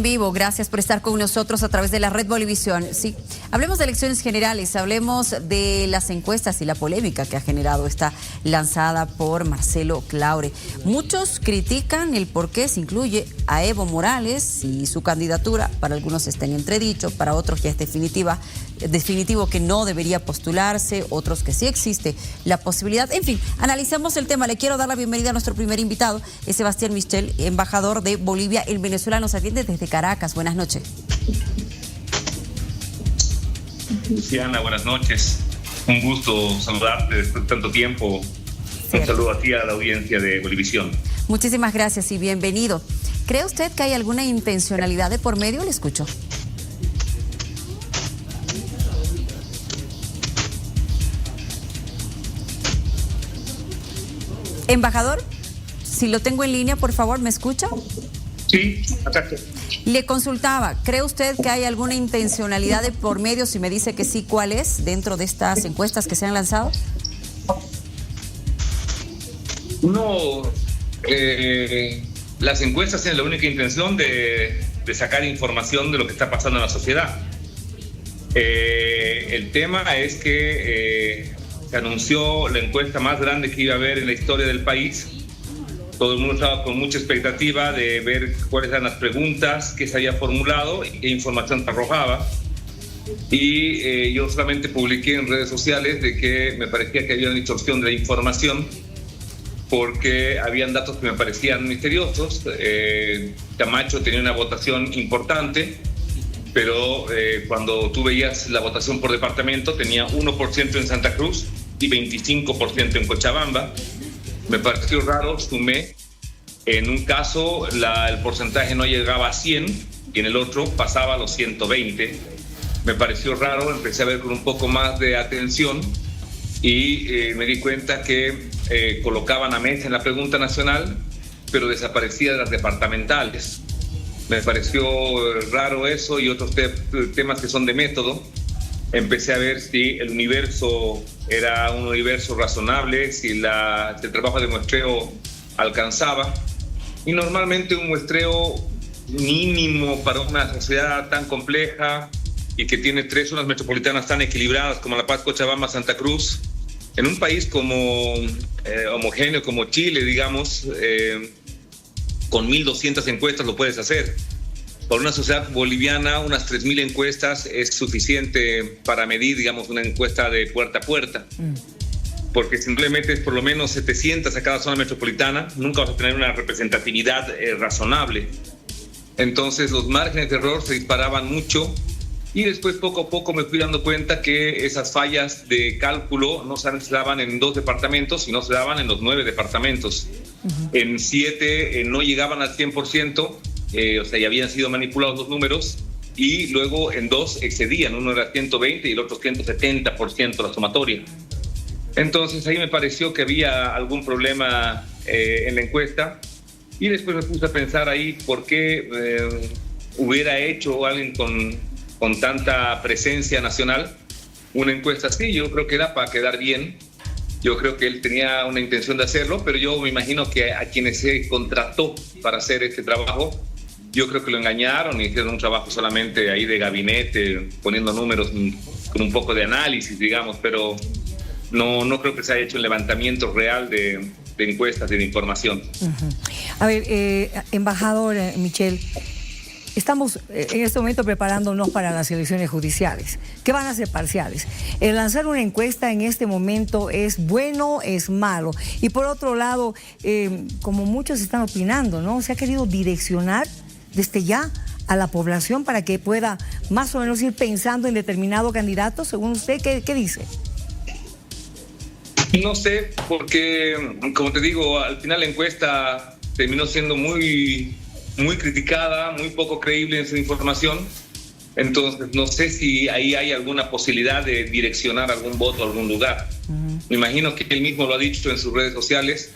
vivo. Gracias por estar con nosotros a través de la red Bolivisión. Sí, hablemos de elecciones generales, hablemos de las encuestas y la polémica que ha generado esta lanzada por Marcelo Claure. Muchos critican el por qué se incluye a Evo Morales y su candidatura. Para algunos está en entredicho, para otros ya es definitivo que no debería postularse, otros que sí existe la posibilidad. En fin, analicemos el tema. Le quiero dar la bienvenida a nuestro primer invitado, es Sebastián Michel, embajador de Bolivia en Venezuela. Nos atiende desde Caracas. Buenas noches. Luciana, buenas noches. Un gusto saludarte después de tanto tiempo. Cierto. Un saludo a ti, a la audiencia de Bolivisión. Muchísimas gracias y bienvenido. ¿Cree usted que hay alguna intencionalidad de por medio? Le escucho. Embajador, si lo tengo en línea, por favor, ¿me escucha? Sí, acá. Le consultaba, ¿cree usted que hay alguna intencionalidad de por medio? Si me dice que sí, ¿cuál es dentro de estas encuestas que se han lanzado? Las encuestas tienen la única intención de sacar información de lo que está pasando en la sociedad. El tema es que se anunció la encuesta más grande que iba a haber en la historia del país. Todo el mundo estaba con mucha expectativa de ver cuáles eran las preguntas que se había formulado y qué información se arrojaba. Y yo solamente publiqué en redes sociales de que me parecía que había una distorsión de la información porque habían datos que me parecían misteriosos. Camacho tenía una votación importante, pero cuando tú veías la votación por departamento tenía 1% en Santa Cruz y 25% en Cochabamba. Me pareció raro, sumé. En un caso el porcentaje no llegaba a 100 y en el otro pasaba a los 120. Me pareció raro, empecé a ver con un poco más de atención y me di cuenta que colocaban a Mesa en la pregunta nacional, pero desaparecía de las departamentales. Me pareció raro eso y otros temas que son de método. Empecé a ver si el universo era un universo razonable, si el trabajo de muestreo alcanzaba. Y normalmente un muestreo mínimo para una sociedad tan compleja y que tiene 3 zonas metropolitanas tan equilibradas como La Paz, Cochabamba, Santa Cruz, en un país como homogéneo como Chile, digamos, con 1.200 encuestas lo puedes hacer. Por una sociedad boliviana, unas 3.000 encuestas es suficiente para medir, digamos, una encuesta de puerta a puerta. Porque simplemente es por lo menos 700 a cada zona metropolitana, nunca vas a tener una representatividad razonable. Entonces los márgenes de error se disparaban mucho y después poco a poco me fui dando cuenta que esas fallas de cálculo no se daban en 2 departamentos, sino se daban en los 9 departamentos. En 7 no llegaban al 100%. O sea, ya habían sido manipulados los números y luego en 2 excedían, uno era 120 y el otro 170% la sumatoria. Entonces ahí me pareció que había algún problema en la encuesta y después me puse a pensar ahí por qué hubiera hecho alguien con tanta presencia nacional una encuesta así. Yo creo que era para quedar bien. Yo creo que él tenía una intención de hacerlo, pero yo me imagino que a quienes se contrató para hacer este trabajo, yo creo que lo engañaron y hicieron un trabajo solamente ahí de gabinete, poniendo números con un poco de análisis, digamos, pero no creo que se haya hecho un levantamiento real de encuestas y de información. A ver, embajador Michel, estamos en este momento preparándonos para las elecciones judiciales, que van a ser parciales. El lanzar una encuesta en este momento es bueno, es malo. Y por otro lado, como muchos están opinando, ¿no? Se ha querido direccionar desde ya a la población para que pueda más o menos ir pensando en determinado candidato. Según usted, ¿qué dice? No sé, porque, como te digo, al final la encuesta terminó siendo muy criticada, muy poco creíble en su información. Entonces, no sé si ahí hay alguna posibilidad de direccionar algún voto a algún lugar. Me imagino que él mismo lo ha dicho en sus redes sociales,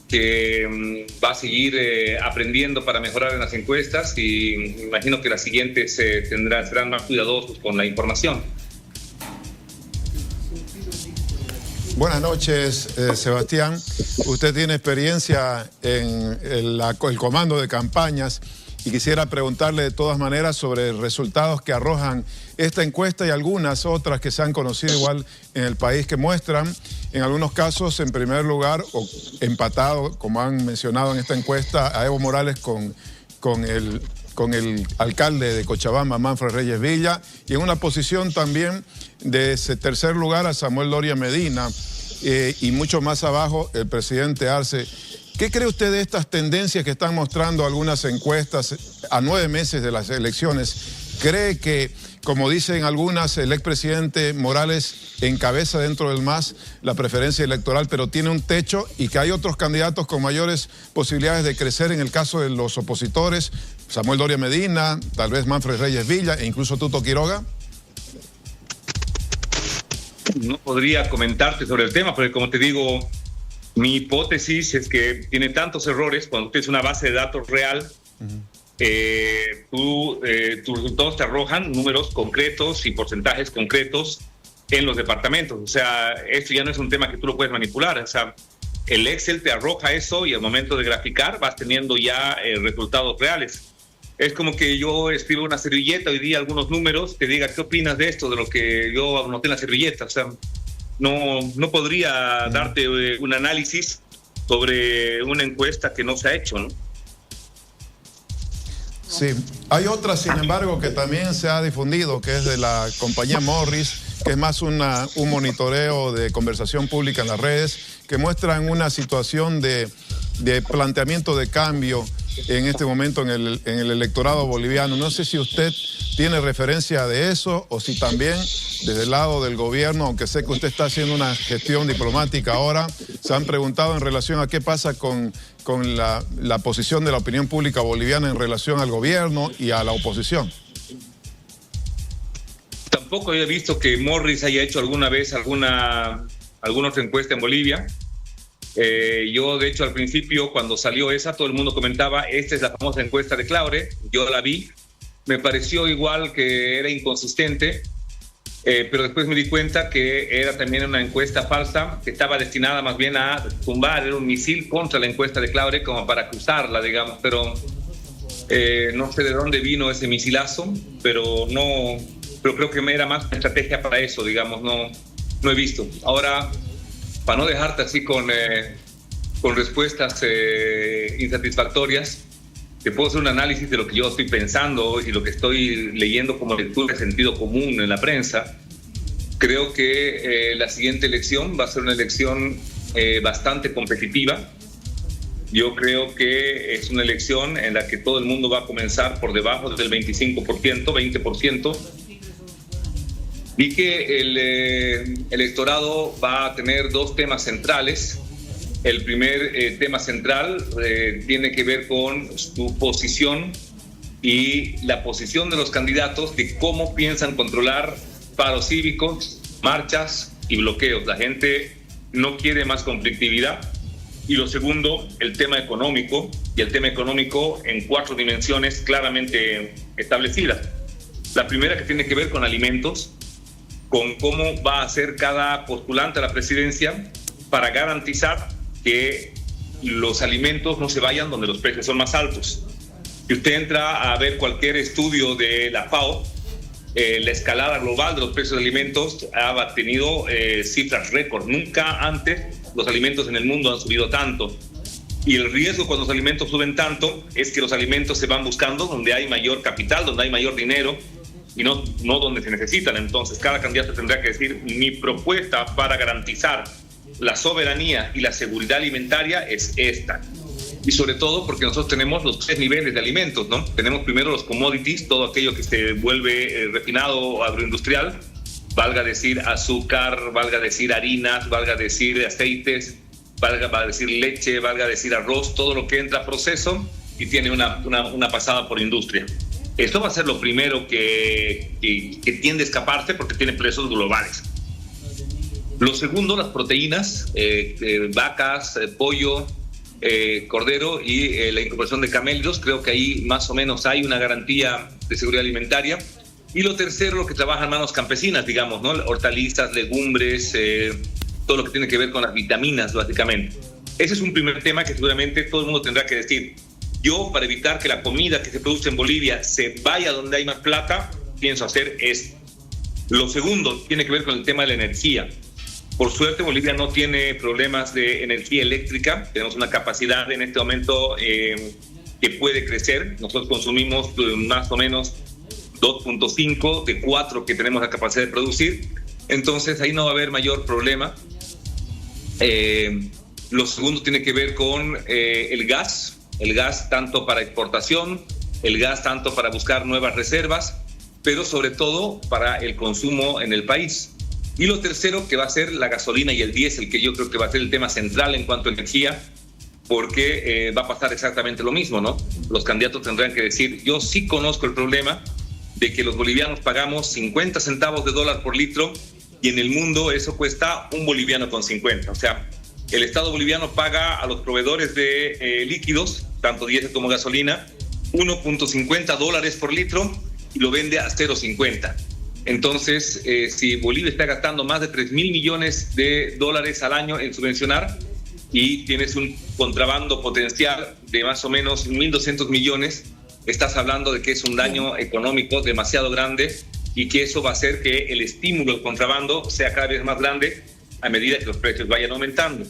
que va a seguir aprendiendo para mejorar en las encuestas y me imagino que las siguientes serán más cuidadosos con la información. Buenas noches, Sebastián. Usted tiene experiencia en el comando de campañas y quisiera preguntarle de todas maneras sobre resultados que arrojan esta encuesta y algunas otras que se han conocido igual en el país, que muestran en algunos casos en primer lugar o empatado, como han mencionado en esta encuesta, a Evo Morales con el alcalde de Cochabamba, Manfred Reyes Villa, y en una posición también de ese tercer lugar a Samuel Doria Medina, y mucho más abajo el presidente Arce. ¿Qué cree usted de estas tendencias que están mostrando algunas encuestas a 9 meses de las elecciones? ¿Cree que, como dicen algunas, el expresidente Morales encabeza dentro del MAS la preferencia electoral, pero tiene un techo, y que hay otros candidatos con mayores posibilidades de crecer en el caso de los opositores? Samuel Doria Medina, tal vez Manfred Reyes Villa e incluso Tuto Quiroga. No podría comentarte sobre el tema, porque como te digo, mi hipótesis es que tiene tantos errores. Cuando tienes una base de datos real, tus resultados te arrojan números concretos y porcentajes concretos en los departamentos. O sea, esto ya no es un tema que tú lo puedes manipular. O sea, el Excel te arroja eso y al momento de graficar vas teniendo ya resultados reales. Es como que yo escribo una servilleta hoy día, algunos números, te diga qué opinas de esto, de lo que yo anoté en la servilleta. O sea, no podría darte un análisis sobre una encuesta que no se ha hecho, ¿no? Sí, hay otra, sin embargo, que también se ha difundido, que es de la compañía Morris, que es más un monitoreo de conversación pública en las redes, que muestran una situación de planteamiento de cambio en este momento en el electorado boliviano. No sé si usted tiene referencia de eso o si también desde el lado del gobierno, aunque sé que usted está haciendo una gestión diplomática ahora, se han preguntado en relación a qué pasa con la posición de la opinión pública boliviana en relación al gobierno y a la oposición. Tampoco había visto que Morris haya hecho alguna vez alguna otra encuesta en Bolivia. Yo, de hecho, al principio, cuando salió esa, todo el mundo comentaba, esta es la famosa encuesta de Claure. Yo la vi, me pareció igual que era inconsistente, pero después me di cuenta que era también una encuesta falsa, que estaba destinada más bien a tumbar, era un misil contra la encuesta de Claure, como para acusarla, digamos, pero no sé de dónde vino ese misilazo, pero creo que era más una estrategia para eso, digamos, no he visto. Ahora, para no dejarte así con respuestas insatisfactorias, te puedo hacer un análisis de lo que yo estoy pensando y lo que estoy leyendo como lectura de sentido común en la prensa. Creo que la siguiente elección va a ser una elección bastante competitiva. Yo creo que es una elección en la que todo el mundo va a comenzar por debajo del 25%, 20%. Vi que el electorado va a tener 2 temas centrales. El primer tema central tiene que ver con su posición y la posición de los candidatos de cómo piensan controlar paros cívicos, marchas y bloqueos. La gente no quiere más conflictividad. Y lo segundo, el tema económico, y el tema económico en 4 dimensiones claramente establecidas. La primera, que tiene que ver con alimentos, con cómo va a ser cada postulante a la presidencia para garantizar que los alimentos no se vayan donde los precios son más altos. Si usted entra a ver cualquier estudio de la FAO, la escalada global de los precios de alimentos ha tenido cifras récord. Nunca antes los alimentos en el mundo han subido tanto. Y el riesgo cuando los alimentos suben tanto es que los alimentos se van buscando donde hay mayor capital, donde hay mayor dinero, y no donde se necesitan. Entonces cada candidato tendrá que decir: mi propuesta para garantizar la soberanía y la seguridad alimentaria es esta. Y sobre todo porque nosotros tenemos los 3 niveles de alimentos, ¿no? Tenemos primero los commodities, todo aquello que se vuelve refinado o agroindustrial, valga decir azúcar, valga decir harinas, valga decir aceites, valga decir leche, valga decir arroz, todo lo que entra a proceso y tiene una pasada por industria. Esto va a ser lo primero que tiende a escaparse porque tiene precios globales. Lo segundo, las proteínas, vacas, pollo, cordero y la incorporación de camélidos. Creo que ahí más o menos hay una garantía de seguridad alimentaria. Y lo tercero, lo que trabajan manos campesinas, digamos, ¿no? Hortalizas, legumbres, todo lo que tiene que ver con las vitaminas, básicamente. Ese es un primer tema que seguramente todo el mundo tendrá que decir. Yo, para evitar que la comida que se produce en Bolivia se vaya donde hay más plata, pienso hacer esto. Lo segundo tiene que ver con el tema de la energía. Por suerte, Bolivia no tiene problemas de energía eléctrica. Tenemos una capacidad en este momento que puede crecer. Nosotros consumimos más o menos 2.5 de 4 que tenemos la capacidad de producir. Entonces, ahí no va a haber mayor problema. Lo segundo tiene que ver con el gas tanto para exportación, el gas tanto para buscar nuevas reservas, pero sobre todo para el consumo en el país. Y lo tercero, que va a ser la gasolina y el diésel, que yo creo que va a ser el tema central en cuanto a energía, porque va a pasar exactamente lo mismo, ¿no? Los candidatos tendrán que decir, yo sí conozco el problema de que los bolivianos pagamos 50 centavos de dólar por litro y en el mundo eso cuesta 1 boliviano con 50. O sea, el Estado boliviano paga a los proveedores de líquidos, tanto diésel como gasolina, 1.50 dólares por litro y lo vende a 0.50. Entonces, si Bolivia está gastando más de 3.000 millones de dólares al año en subvencionar y tienes un contrabando potencial de más o menos 1.200 millones, estás hablando de que es un daño económico demasiado grande y que eso va a hacer que el estímulo al contrabando sea cada vez más grande a medida que los precios vayan aumentando.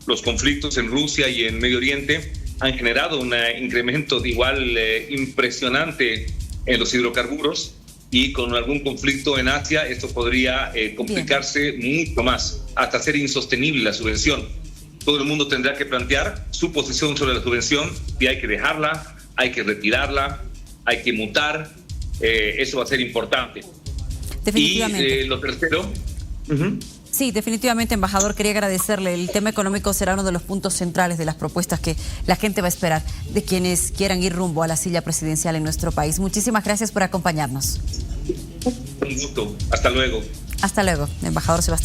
Los conflictos en Rusia y en Medio Oriente han generado un incremento igual impresionante en los hidrocarburos y con algún conflicto en Asia esto podría complicarse mucho más, hasta ser insostenible la subvención. Todo el mundo tendrá que plantear su posición sobre la subvención, si hay que dejarla, hay que retirarla, hay que mutar, eso va a ser importante. Definitivamente. Y lo tercero... Sí, definitivamente, embajador, quería agradecerle. El tema económico será uno de los puntos centrales de las propuestas que la gente va a esperar de quienes quieran ir rumbo a la silla presidencial en nuestro país. Muchísimas gracias por acompañarnos. Un gusto. Hasta luego. Hasta luego, embajador Sebastián.